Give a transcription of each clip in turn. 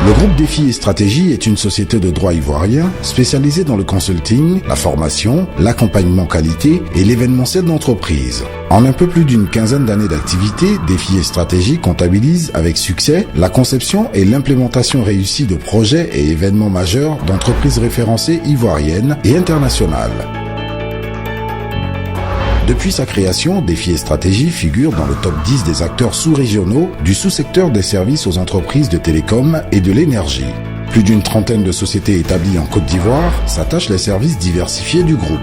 Le groupe Défi et Stratégie est une société de droit ivoirien spécialisée dans le consulting, la formation, l'accompagnement qualité et l'événementiel d'entreprise. En un peu plus d'une quinzaine d'années d'activité, Défi et Stratégie comptabilise avec succès la conception et l'implémentation réussie de projets et événements majeurs d'entreprises référencées ivoiriennes et internationales. Depuis sa création, Défi et Stratégie figure dans le top 10 des acteurs sous-régionaux du sous-secteur des services aux entreprises de télécom et de l'énergie. Plus d'une trentaine de sociétés établies en Côte d'Ivoire s'attachent les services diversifiés du groupe.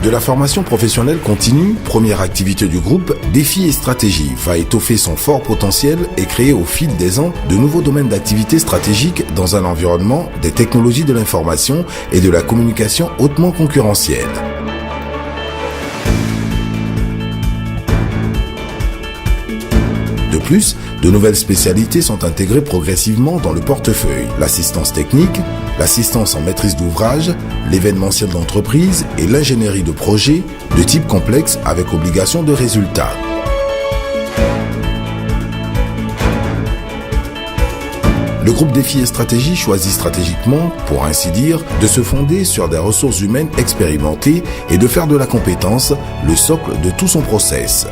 De la formation professionnelle continue, première activité du groupe, Défi et Stratégie va étoffer son fort potentiel et créer au fil des ans de nouveaux domaines d'activité stratégiques dans un environnement des technologies de l'information et de la communication hautement concurrentiel. De plus, de nouvelles spécialités sont intégrées progressivement dans le portefeuille. L'assistance technique, l'assistance en maîtrise d'ouvrage, l'événementiel d'entreprise et l'ingénierie de projet de type complexe avec obligation de résultat. Le groupe Défi et Stratégie choisit stratégiquement, pour ainsi dire, de se fonder sur des ressources humaines expérimentées et de faire de la compétence le socle de tout son process.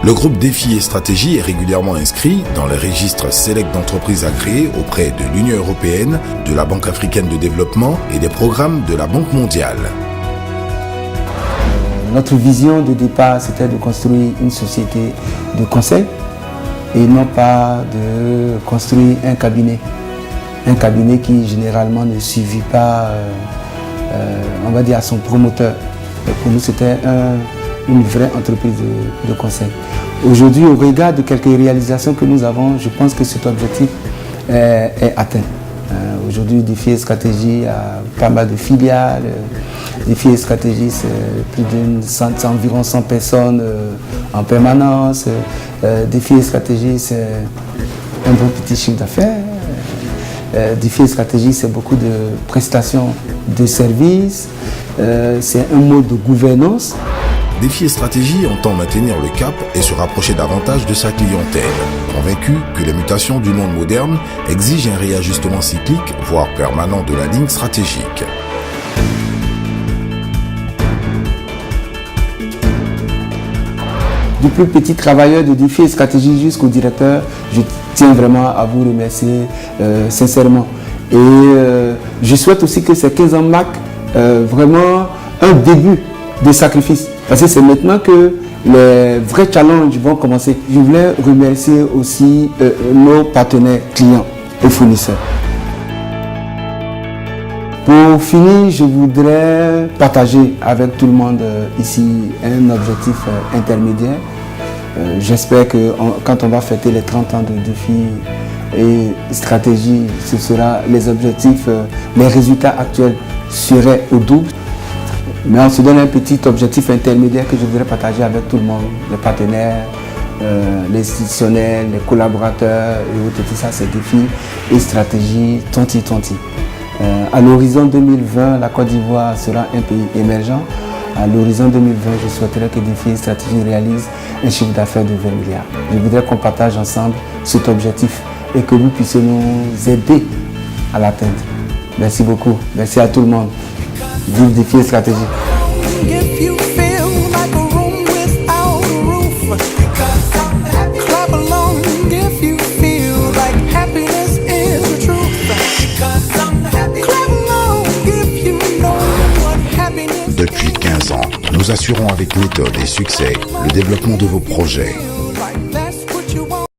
Le groupe Défi et Stratégie est régulièrement inscrit dans les registres Select d'entreprises agréées auprès de l'Union européenne, de la Banque africaine de développement et des programmes de la Banque mondiale. Notre vision de départ, c'était de construire une société de conseil et non pas de construire un cabinet. Un cabinet qui généralement ne suivit pas, on va dire, à son promoteur. Et pour nous, c'était une vraie entreprise de conseil. Aujourd'hui, au regard de quelques réalisations que nous avons, je pense que cet objectif est atteint. Aujourd'hui, Défi et Stratégie a pas mal de filiales. Défi et Stratégie, c'est environ 100 personnes en permanence. Défi et Stratégie, c'est un bon petit chiffre d'affaires. Défi et Stratégie, c'est beaucoup de prestations de services. C'est un mode de gouvernance. Défi et Stratégie entend maintenir le cap et se rapprocher davantage de sa clientèle, convaincu que les mutations du monde moderne exigent un réajustement cyclique, voire permanent de la ligne stratégique. Du plus petit travailleur de Défi et Stratégie jusqu'au directeur, je tiens vraiment à vous remercier sincèrement. Et je souhaite aussi que ces 15 ans marquent vraiment un début de sacrifice. Parce que c'est maintenant que les vrais challenges vont commencer. Je voulais remercier aussi nos partenaires clients et fournisseurs. Pour finir, je voudrais partager avec tout le monde ici un objectif intermédiaire. J'espère que quand on va fêter les 30 ans de Défi et Stratégie, ce sera les objectifs, les résultats actuels seraient au double. Mais on se donne un petit objectif intermédiaire que je voudrais partager avec tout le monde, les partenaires, les institutionnels, les collaborateurs et autres, tout ça, c'est Défi et Stratégie tonti. À l'horizon 2020, la Côte d'Ivoire sera un pays émergent. À l'horizon 2020, je souhaiterais que Défi et Stratégie réalise un chiffre d'affaires de 20 milliards. Je voudrais qu'on partage ensemble cet objectif et que vous puissiez nous aider à l'atteindre. Merci beaucoup. Merci à tout le monde. Vive Défi et Stratégie. Depuis 15 ans, nous assurons avec méthode et succès le développement de vos projets.